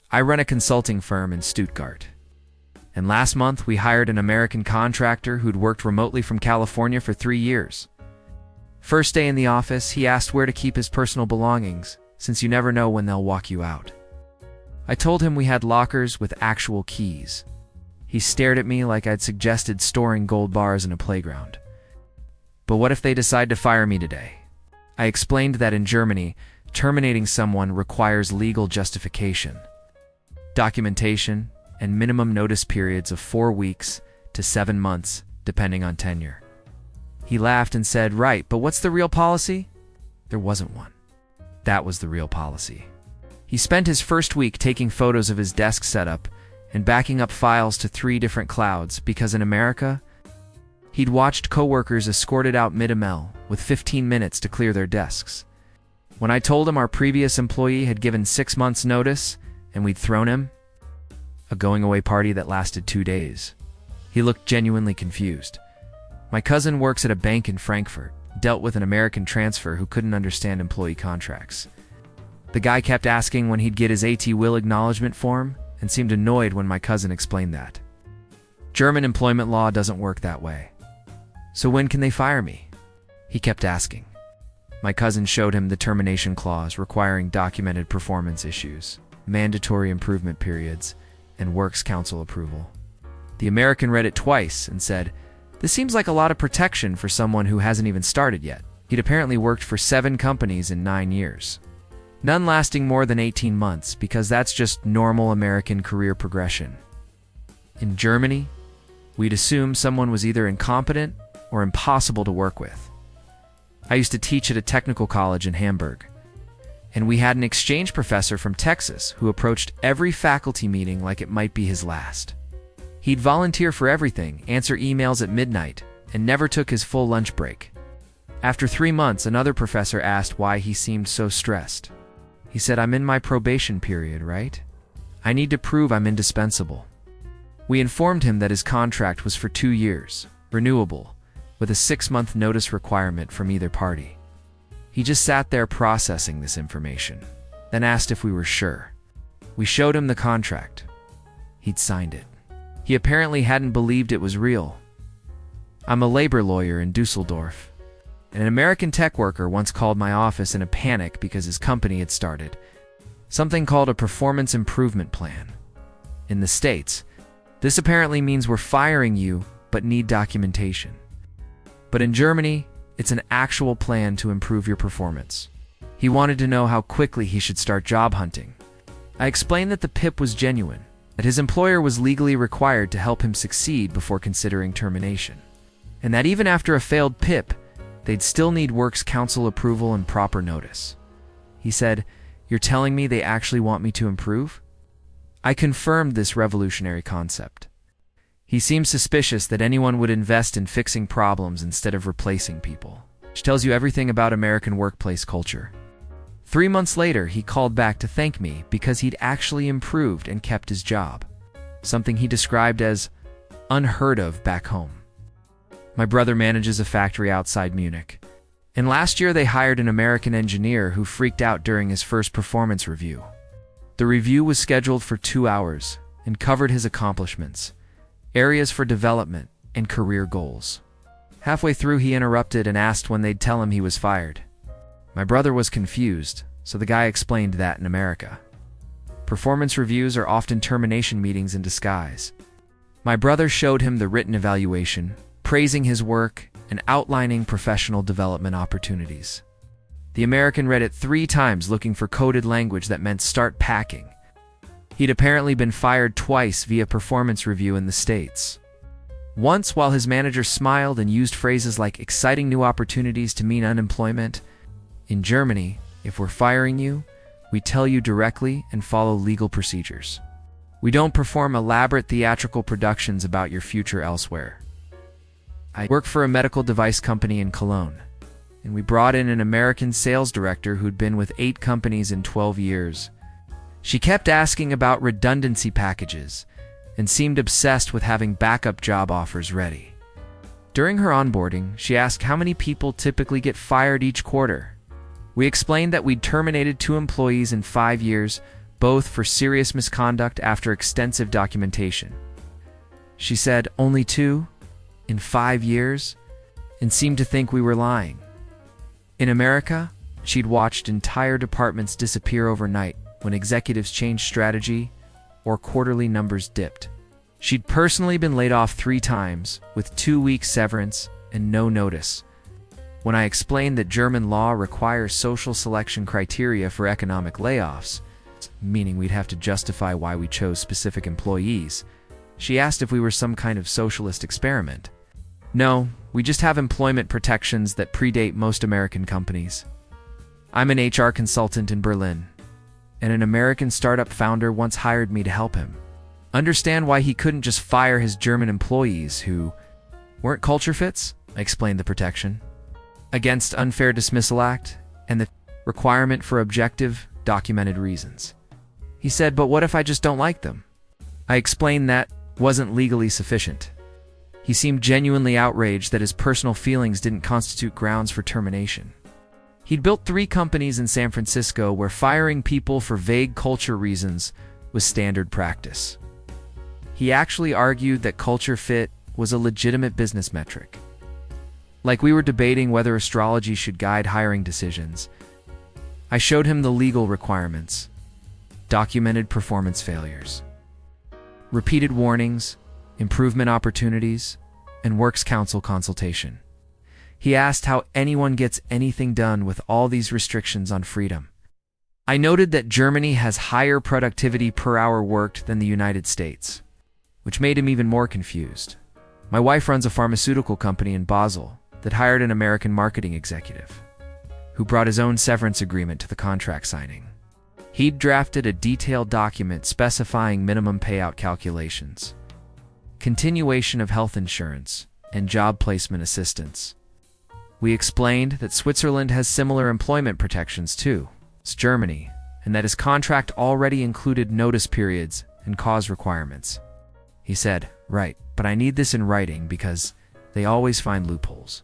I run a consulting firm in Stuttgart. And last month, we hired an American contractor who'd worked remotely from California for 3 years. First day in the office, he asked where to keep his personal belongings, since you never know when they'll walk you out. I told him we had lockers with actual keys. He stared at me like I'd suggested storing gold bars in a playground. But what if they decide to fire me today? I explained that in Germany, terminating someone requires legal justification, documentation, and minimum notice periods of 4 weeks to 7 months, depending on tenure. He laughed and said, "Right, but what's the real policy?" There wasn't one. That was the real policy. He spent his first week taking photos of his desk setup and backing up files to 3 different clouds because in America, he'd watched coworkers escorted out mid-ML with 15 minutes to clear their desks. When I told him our previous employee had given 6 months' notice and we'd thrown him a going-away party that lasted 2 days, he looked genuinely confused. My cousin works at a bank in Frankfurt, dealt with an American transfer who couldn't understand employee contracts. The guy kept asking when he'd get his AT-will acknowledgement form and seemed annoyed when my cousin explained that. German employment law doesn't work that way. So when can they fire me? He kept asking. My cousin showed him the termination clause requiring documented performance issues, mandatory improvement periods, and Works Council approval. The American read it twice and said, "This seems like a lot of protection for someone who hasn't even started yet." He'd apparently worked for 7 companies in 9 years. None lasting more than 18 months because that's just normal American career progression. In Germany, we'd assume someone was either incompetent or impossible to work with. I used to teach at a technical college in Hamburg, and we had an exchange professor from Texas who approached every faculty meeting like it might be his last. He'd volunteer for everything, answer emails at midnight, and never took his full lunch break. After 3 months, another professor asked why he seemed so stressed. He said, "I'm in my probation period, right? I need to prove I'm indispensable." We informed him that his contract was for 2 years, renewable, with a 6-month notice requirement from either party. He just sat there processing this information, then asked if we were sure. We showed him the contract. He'd signed it. He apparently hadn't believed it was real. I'm a labor lawyer in Dusseldorf, and an American tech worker once called my office in a panic because his company had started something called a performance improvement plan. In the States, this apparently means we're firing you but need documentation. But in Germany, it's an actual plan to improve your performance. He wanted to know how quickly he should start job hunting. I explained that the PIP was genuine, that his employer was legally required to help him succeed before considering termination, and that even after a failed PIP, they'd still need Works Council approval and proper notice. He said, "You're telling me they actually want me to improve?" I confirmed this revolutionary concept. He seemed suspicious that anyone would invest in fixing problems instead of replacing people, which tells you everything about American workplace culture. 3 months later, he called back to thank me because he'd actually improved and kept his job, something he described as unheard of back home. My brother manages a factory outside Munich, and last year they hired an American engineer who freaked out during his first performance review. The review was scheduled for 2 hours and covered his accomplishments, areas for development, and career goals. Halfway through, he interrupted and asked when they'd tell him he was fired. My brother was confused, so the guy explained that in America, performance reviews are often termination meetings in disguise. My brother showed him the written evaluation, praising his work and outlining professional development opportunities. The American read it 3 times looking for coded language that meant start packing. He'd apparently been fired twice via performance review in the States. Once while his manager smiled and used phrases like exciting new opportunities to mean unemployment. In Germany, if we're firing you, we tell you directly and follow legal procedures. We don't perform elaborate theatrical productions about your future elsewhere. I work for a medical device company in Cologne, and we brought in an American sales director who'd been with 8 companies in 12 years. She kept asking about redundancy packages and seemed obsessed with having backup job offers ready. During her onboarding, she asked how many people typically get fired each quarter. We explained that we'd terminated 2 employees in 5 years, both for serious misconduct after extensive documentation. She said, "Only 2? In 5 years?" and seemed to think we were lying. In America, she'd watched entire departments disappear overnight when executives changed strategy or quarterly numbers dipped. She'd personally been laid off 3 times, with 2 weeks severance and no notice. When I explained that German law requires social selection criteria for economic layoffs, meaning we'd have to justify why we chose specific employees, she asked if we were some kind of socialist experiment. "No, we just have employment protections that predate most American companies. I'm an HR consultant in Berlin, and an American startup founder once hired me to help him understand why he couldn't just fire his German employees who weren't culture fits," I explained the protection against unfair dismissal act and the requirement for objective, documented reasons. He said, "But what if I just don't like them?" I explained that wasn't legally sufficient. He seemed genuinely outraged that his personal feelings didn't constitute grounds for termination. He'd built 3 companies in San Francisco where firing people for vague culture reasons was standard practice. He actually argued that culture fit was a legitimate business metric. Like we were debating whether astrology should guide hiring decisions, I showed him the legal requirements: documented performance failures, repeated warnings, improvement opportunities, and works council consultation. He asked how anyone gets anything done with all these restrictions on freedom. I noted that Germany has higher productivity per hour worked than the United States, which made him even more confused. My wife runs a pharmaceutical company in Basel that hired an American marketing executive who brought his own severance agreement to the contract signing. He'd drafted a detailed document specifying minimum payout calculations, continuation of health insurance, and job placement assistance. We explained that Switzerland has similar employment protections too as Germany, and that his contract already included notice periods and cause requirements. He said, "Right, but I need this in writing because they always find loopholes."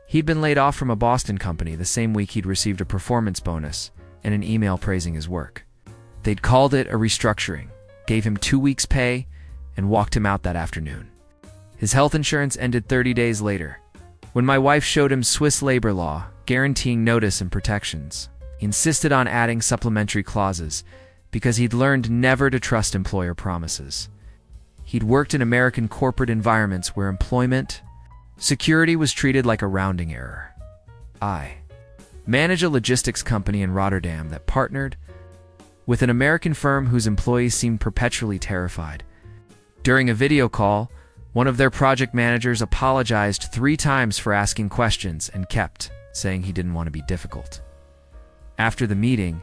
He'd been laid off from a Boston company the same week he'd received a performance bonus and an email praising his work. They'd called it a restructuring, gave him 2 weeks' pay, and walked him out that afternoon. His health insurance ended 30 days later. When my wife showed him Swiss labor law, guaranteeing notice and protections, he insisted on adding supplementary clauses because he'd learned never to trust employer promises. He'd worked in American corporate environments where employment security was treated like a rounding error. I manage a logistics company in Rotterdam that partnered with an American firm whose employees seemed perpetually terrified. During a video call, one of their project managers apologized 3 times for asking questions and kept saying he didn't want to be difficult. After the meeting,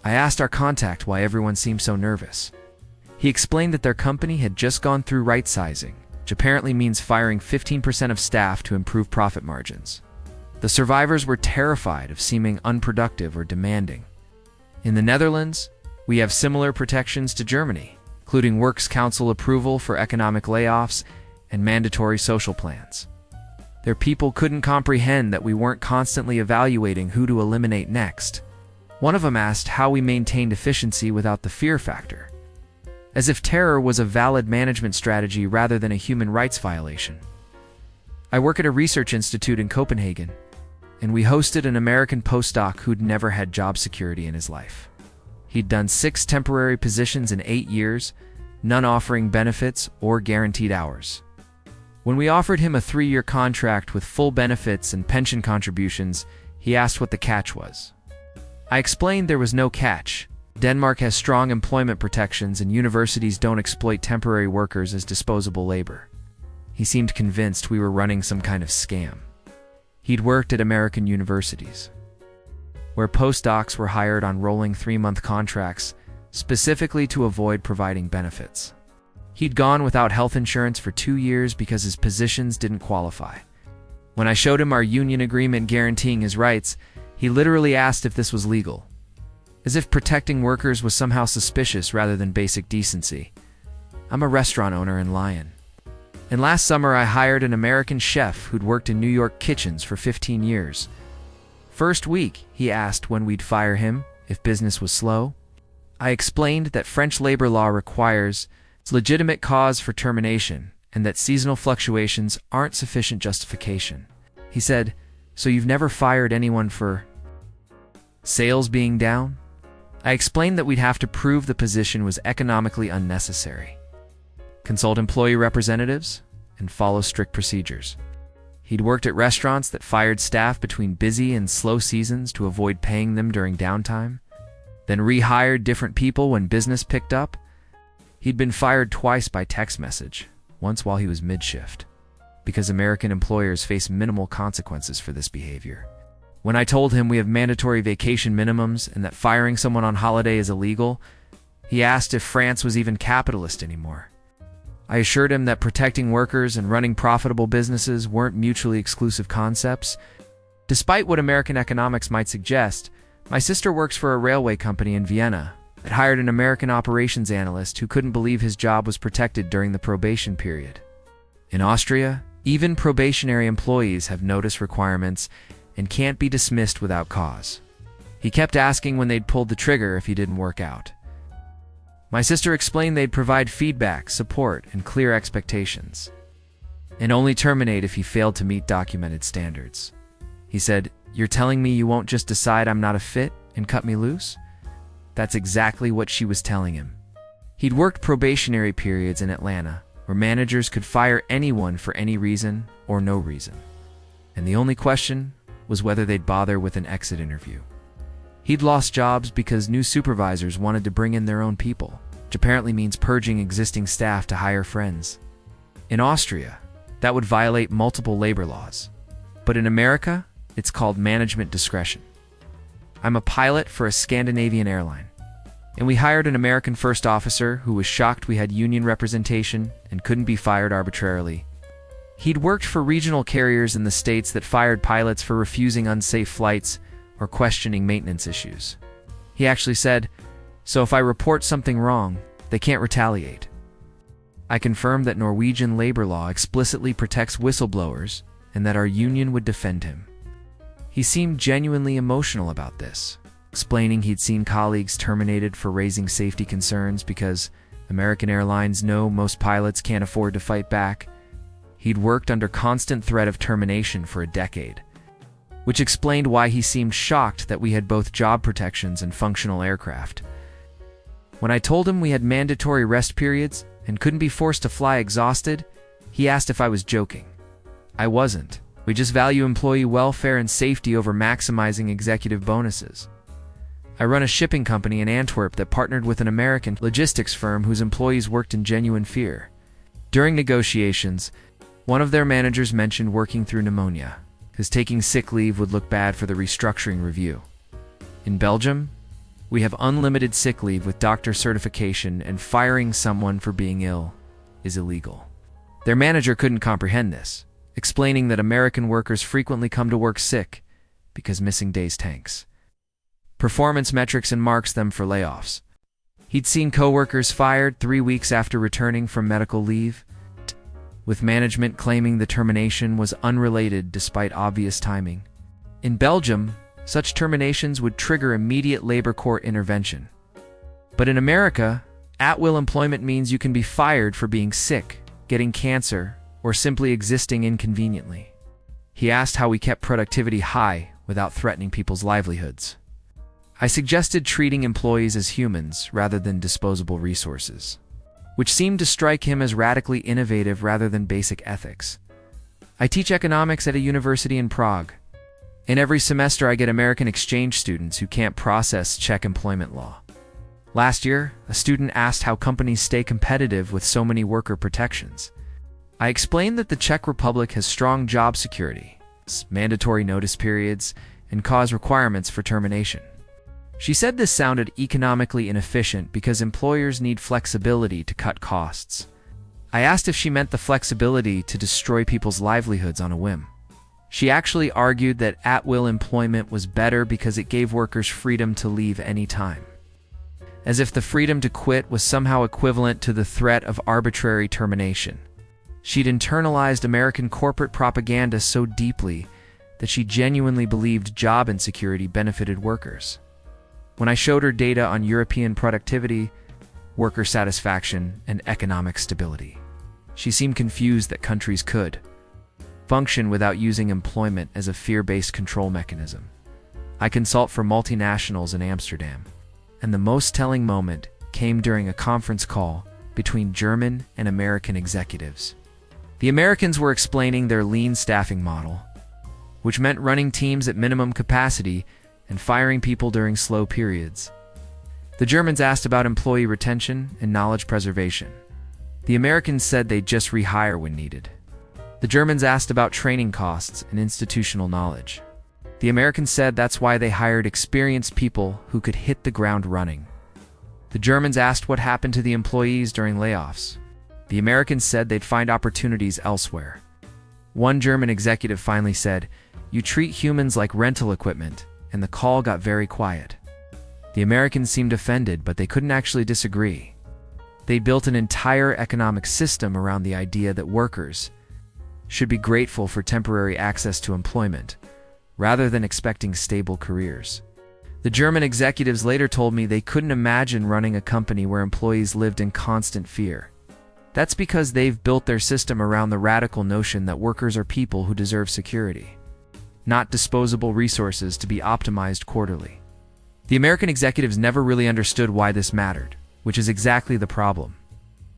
I asked our contact why everyone seemed so nervous. He explained that their company had just gone through right-sizing, which apparently means firing 15% of staff to improve profit margins. The survivors were terrified of seeming unproductive or demanding. In the Netherlands, we have similar protections to Germany, including Works Council approval for economic layoffs and mandatory social plans. Their people couldn't comprehend that we weren't constantly evaluating who to eliminate next. One of them asked how we maintained efficiency without the fear factor, as if terror was a valid management strategy rather than a human rights violation. I work at a research institute in Copenhagen, and we hosted an American postdoc who'd never had job security in his life. He'd done 6 temporary positions in 8 years, none offering benefits or guaranteed hours. When we offered him a 3-year contract with full benefits and pension contributions, he asked what the catch was. I explained there was no catch. Denmark has strong employment protections and universities don't exploit temporary workers as disposable labor. He seemed convinced we were running some kind of scam. He'd worked at American universities, where postdocs were hired on rolling 3-month contracts, specifically to avoid providing benefits. He'd gone without health insurance for 2 years because his positions didn't qualify. When I showed him our union agreement guaranteeing his rights, he literally asked if this was legal, as if protecting workers was somehow suspicious rather than basic decency. I'm a restaurant owner in Lyon. And last summer I hired an American chef who'd worked in New York kitchens for 15 years. First week, he asked when we'd fire him if business was slow. I explained that French labor law requires legitimate cause for termination and that seasonal fluctuations aren't sufficient justification. He said, "So you've never fired anyone for sales being down?" I explained that we'd have to prove the position was economically unnecessary, consult employee representatives, and follow strict procedures. He'd worked at restaurants that fired staff between busy and slow seasons to avoid paying them during downtime, then rehired different people when business picked up. He'd been fired twice by text message, once while he was mid-shift, because American employers face minimal consequences for this behavior. When I told him we have mandatory vacation minimums and that firing someone on holiday is illegal, he asked if France was even capitalist anymore. I assured him that protecting workers and running profitable businesses weren't mutually exclusive concepts. Despite what American economics might suggest, my sister works for a railway company in Vienna that hired an American operations analyst who couldn't believe his job was protected during the probation period. In Austria, even probationary employees have notice requirements and can't be dismissed without cause. He kept asking when they'd pulled the trigger if he didn't work out. My sister explained they'd provide feedback, support, and clear expectations, and only terminate if he failed to meet documented standards. He said, "You're telling me you won't just decide I'm not a fit and cut me loose?" That's exactly what she was telling him. He'd worked probationary periods in Atlanta, where managers could fire anyone for any reason or no reason, and the only question was whether they'd bother with an exit interview. He'd lost jobs because new supervisors wanted to bring in their own people, which apparently means purging existing staff to hire friends. In Austria, that would violate multiple labor laws. But in America, it's called management discretion. I'm a pilot for a Scandinavian airline, and we hired an American first officer who was shocked we had union representation and couldn't be fired arbitrarily. He'd worked for regional carriers in the States that fired pilots for refusing unsafe flights or questioning maintenance issues. He actually said, "So if I report something wrong, they can't retaliate." I confirmed that Norwegian labor law explicitly protects whistleblowers and that our union would defend him. He seemed genuinely emotional about this, explaining he'd seen colleagues terminated for raising safety concerns because American Airlines know most pilots can't afford to fight back. He'd worked under constant threat of termination for a decade, which explained why he seemed shocked that we had both job protections and functional aircraft. When I told him we had mandatory rest periods and couldn't be forced to fly exhausted, he asked if I was joking. I wasn't. We just value employee welfare and safety over maximizing executive bonuses. I run a shipping company in Antwerp that partnered with an American logistics firm whose employees worked in genuine fear. During negotiations, one of their managers mentioned working through pneumonia, because taking sick leave would look bad for the restructuring review. In Belgium, we have unlimited sick leave with doctor certification, and firing someone for being ill is illegal. Their manager couldn't comprehend this, explaining that American workers frequently come to work sick because missing days tanks performance metrics and marks them for layoffs. He'd seen coworkers fired 3 weeks after returning from medical leave, with management claiming the termination was unrelated despite obvious timing. In Belgium, such terminations would trigger immediate labor court intervention. But in America, at-will employment means you can be fired for being sick, getting cancer, or simply existing inconveniently. He asked how we kept productivity high without threatening people's livelihoods. I suggested treating employees as humans rather than disposable resources, which seemed to strike him as radically innovative rather than basic ethics. I teach economics at a university in Prague, and every semester I get American exchange students who can't process Czech employment law. Last year, a student asked how companies stay competitive with so many worker protections. I explained that the Czech Republic has strong job security, mandatory notice periods, and cause requirements for termination. She said this sounded economically inefficient because employers need flexibility to cut costs. I asked if she meant the flexibility to destroy people's livelihoods on a whim. She actually argued that at-will employment was better because it gave workers freedom to leave any time, as if the freedom to quit was somehow equivalent to the threat of arbitrary termination. She'd internalized American corporate propaganda so deeply that she genuinely believed job insecurity benefited workers. When I showed her data on European productivity, worker satisfaction, and economic stability, she seemed confused that countries could function without using employment as a fear-based control mechanism. I consult for multinationals in Amsterdam, and the most telling moment came during a conference call between German and American executives. The Americans were explaining their lean staffing model, which meant running teams at minimum capacity and firing people during slow periods. The Germans asked about employee retention and knowledge preservation. The Americans said they'd just rehire when needed. The Germans asked about training costs and institutional knowledge. The Americans said that's why they hired experienced people who could hit the ground running. The Germans asked what happened to the employees during layoffs. The Americans said they'd find opportunities elsewhere. One German executive finally said, "You treat humans like rental equipment," and the call got very quiet. The Americans seemed offended, but they couldn't actually disagree. They built an entire economic system around the idea that workers should be grateful for temporary access to employment, rather than expecting stable careers. The German executives later told me they couldn't imagine running a company where employees lived in constant fear. That's because they've built their system around the radical notion that workers are people who deserve security, not disposable resources to be optimized quarterly. The American executives never really understood why this mattered, which is exactly the problem.